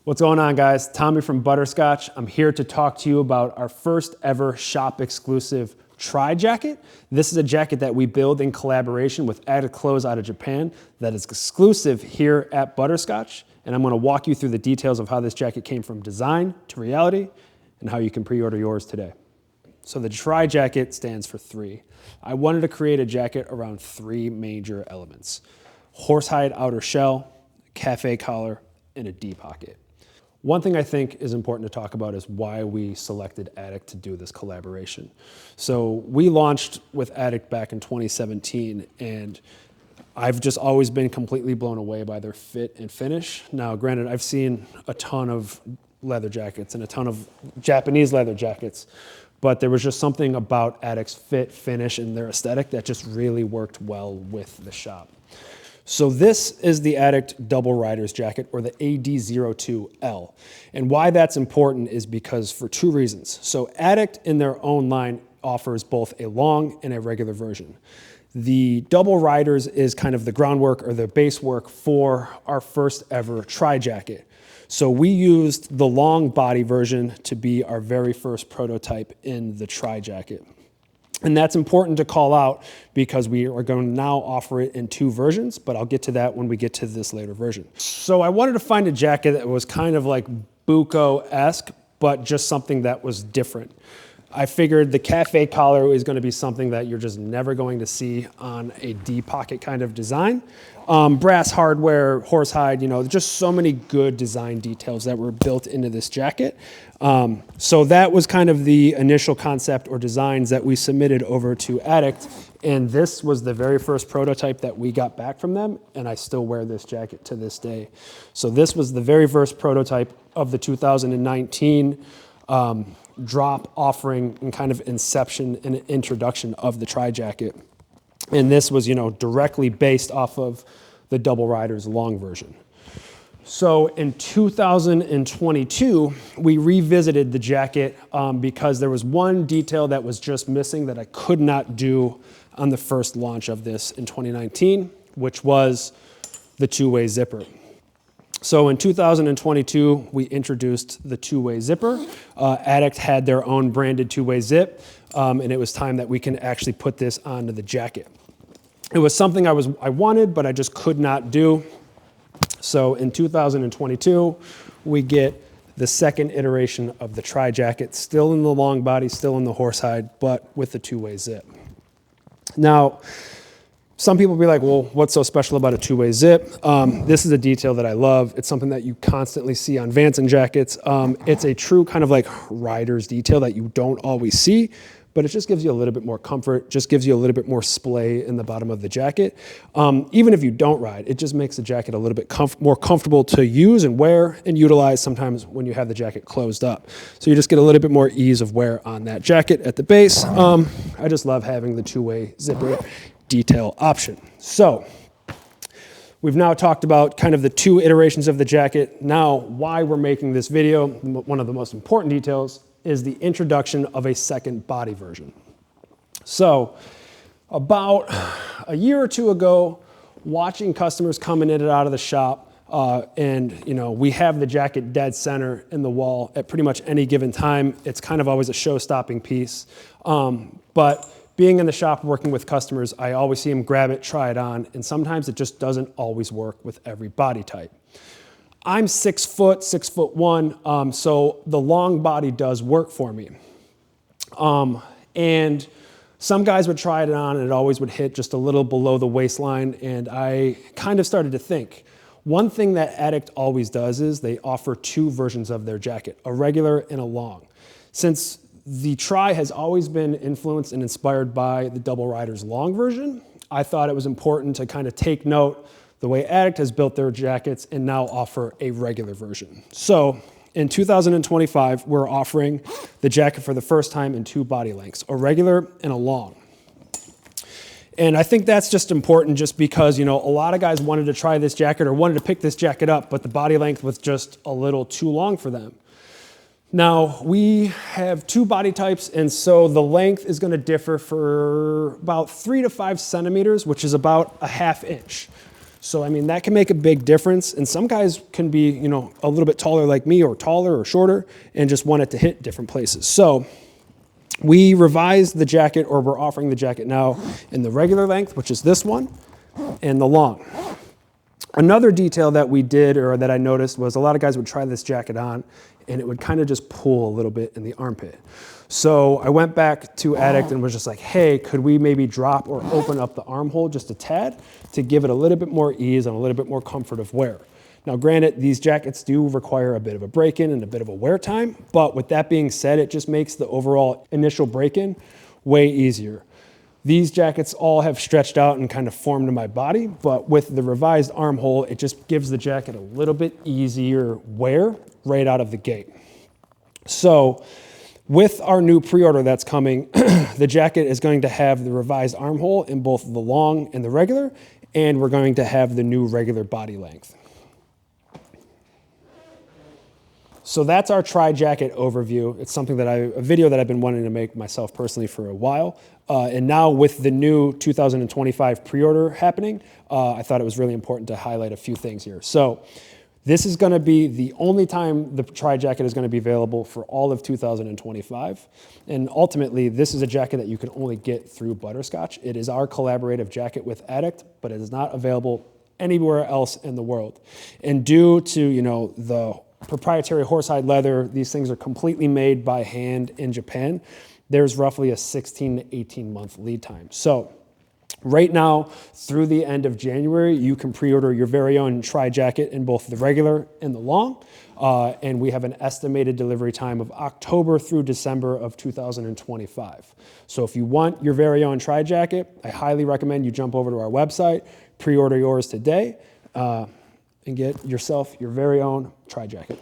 What's going on, guys? Tommy from ButterScotch. I'm here to talk to you about our first ever shop exclusive tri-jacket. This is a jacket that we build in collaboration with Addict Clothes out of Japan that is exclusive here at ButterScotch. And I'm gonna walk you through the details of how this jacket came from design to reality and how you can pre-order yours today. So the tri-jacket stands for three. I wanted to create a jacket around three major elements: horsehide outer shell, cafe collar, and a D pocket. One thing I think is important to talk about is why we selected Addict to do this collaboration. So we launched with Addict back in 2017, and I've just always been completely blown away by their fit and finish. Now, granted, I've seen a ton of leather jackets and a ton of Japanese leather jackets, but there was just something about Addict's fit, finish, and their aesthetic that just really worked well with the shop. So this is the Addict Double Riders jacket, or the AD02L. And why that's important is because for two reasons. So Addict in their own line offers both a long and a regular version. The Double Riders is kind of the groundwork or the base work for our first ever tri-jacket. So we used the long body version to be our very first prototype in the tri-jacket. And that's important to call out because we are going to now offer it in two versions, but I'll get to that when we get to this later version. So I wanted to find a jacket that was kind of like Buco-esque, but just something that was different. I figured the cafe collar is going to be something that you're just never going to see on a D pocket kind of design. Brass hardware, horsehide, just so many good design details that were built into this jacket. So that was kind of the initial concept or designs that we submitted over to Addict. And this was the very first prototype that we got back from them. And I still wear this jacket to this day. So this was the very first prototype of the 2019 drop offering and kind of inception and introduction of the tri-jacket. And this was, directly based off of the Double Riders long version. So in 2022, we revisited the jacket because there was one detail that was just missing that I could not do on the first launch of this in 2019, which was the two-way zipper. So in 2022, we introduced the two-way zipper. Addict had their own branded two-way zip, and it was time that we can actually put this onto the jacket. It was something I wanted, but I just could not do. So in 2022, we get the second iteration of the tri-jacket, still in the long body, still in the horsehide, but with the two-way zip. Now, some people will be like, well, what's so special about a two-way zip? This is a detail that I love. It's something that you constantly see on Vans and jackets. It's a true kind of like rider's detail that you don't always see, but it just gives you a little bit more comfort, just gives you a little bit more splay in the bottom of the jacket. Even if you don't ride, it just makes the jacket a little bit more comfortable to use and wear and utilize sometimes when you have the jacket closed up. So you just get a little bit more ease of wear on that jacket at the base. I just love having the two-way zipper detail option. So we've now talked about kind of the two iterations of the jacket. Now, why we're making this video, one of the most important details is the introduction of a second body version. So about a year or two ago, watching customers coming in and out of the shop, and we have the jacket dead center in the wall at pretty much any given time. It's kind of always a show-stopping piece. But being in the shop working with customers, I always see them grab it, try it on, and sometimes it just doesn't always work with every body type. I'm 6 foot, 6'1", so the long body does work for me. And some guys would try it on and it always would hit just a little below the waistline, and I kind of started to think, one thing that Addict always does is they offer two versions of their jacket, a regular and a long. Since the tri has always been influenced and inspired by the Double Riders long version, I thought it was important to kind of take note the way Addict has built their jackets and now offer a regular version. So in 2025, we're offering the jacket for the first time in two body lengths, a regular and a long. And I think that's just important just because, a lot of guys wanted to try this jacket or wanted to pick this jacket up, but the body length was just a little too long for them. Now, we have two body types, and so the length is going to differ for about 3 to 5 centimeters, which is about a ½ inch. So, I mean, that can make a big difference. And some guys can be, you know, a little bit taller like me, or taller or shorter, and just want it to hit different places. So we revised the jacket, or we're offering the jacket now in the regular length, which is this one, and the long. Another detail that we did, or that I noticed, was a lot of guys would try this jacket on and it would kind of just pull a little bit in the armpit. So I went back to Addict and was just like, hey, could we maybe drop or open up the armhole just a tad to give it a little bit more ease and a little bit more comfort of wear? Now, granted, these jackets do require a bit of a break-in and a bit of a wear time, but with that being said, it just makes the overall initial break-in way easier. These jackets all have stretched out and kind of formed to my body, but with the revised armhole, it just gives the jacket a little bit easier wear right out of the gate. So with our new pre-order that's coming, the jacket is going to have the revised armhole in both the long and the regular, and we're going to have the new regular body length. So that's our tri-jacket overview. It's something that a video that I've been wanting to make myself personally for a while. And now with the new 2025 pre-order happening, I thought it was really important to highlight a few things here. So this is gonna be the only time the tri-jacket is gonna be available for all of 2025. And ultimately, this is a jacket that you can only get through ButterScotch. It is our collaborative jacket with Addict, but it is not available anywhere else in the world. And due to, you know, the proprietary horsehide leather, these things are completely made by hand in Japan. There's roughly a 16 to 18 month lead time. So right now, through the end of January, you can pre-order your very own tri-jacket in both the regular and the long. And we have an estimated delivery time of October through December of 2025. So if you want your very own tri-jacket, I highly recommend you jump over to our website, pre-order yours today, and get yourself your very own tri-jacket.